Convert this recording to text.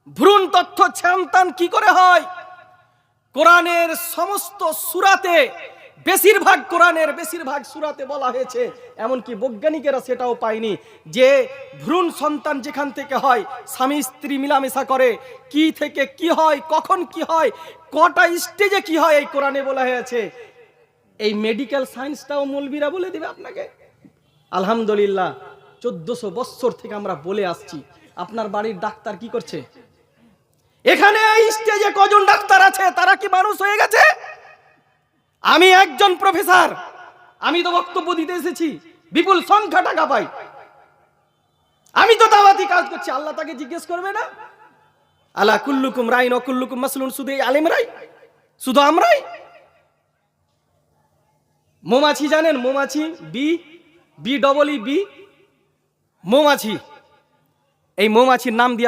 ভ্রূণ তথ্য সন্তান কি করে হয়? কোরআনের সমস্ত সূরাতে কোরআনের বেশিরভাগ সূরাতে বলা হয়েছে, এমনকি বৈজ্ঞানিকেরা সেটাও পায়নি, যে ভ্রূণ সন্তান যেখান থেকে হয়, স্বামী স্ত্রী মিলামেশা করে, কি থেকে কি হয়, কখন কি হয়, কটা স্টেজে কি হয়, এই কোরআনে বলা হয়েছে। এই মেডিকেল সায়েন্সটাও মৌলবীরা বলে দিবে আপনাকে। আলহামদুলিল্লাহ 1400 বছর থেকে আমরা বলে আসছি। আপনার বাড়ির ডাক্তার কি করছে? এখানে এই স্টেজে কজন ডাক্তার আছে, তারা কি মানুষ হয়ে গেছে? আমি একজন প্রফেসর, আমি তো বক্তব্য দিতে এসেছি, বিপুল সংখ্যা টাকা পাই, আমি তো দাওয়াতি কাজ করছি। আল্লাহ তাকে জিজ্ঞেস করবে না? আলা কুল্লুকুম রাইন ওয়া কুল্লুকুম মাসলুন, শুধু এই আলেমরাই, শুধু আমরাই? মৌমাছি জানেন? মৌমাছি বি ডবল ই বি, মৌমাছি, এই মৌমাছির নাম দিয়ে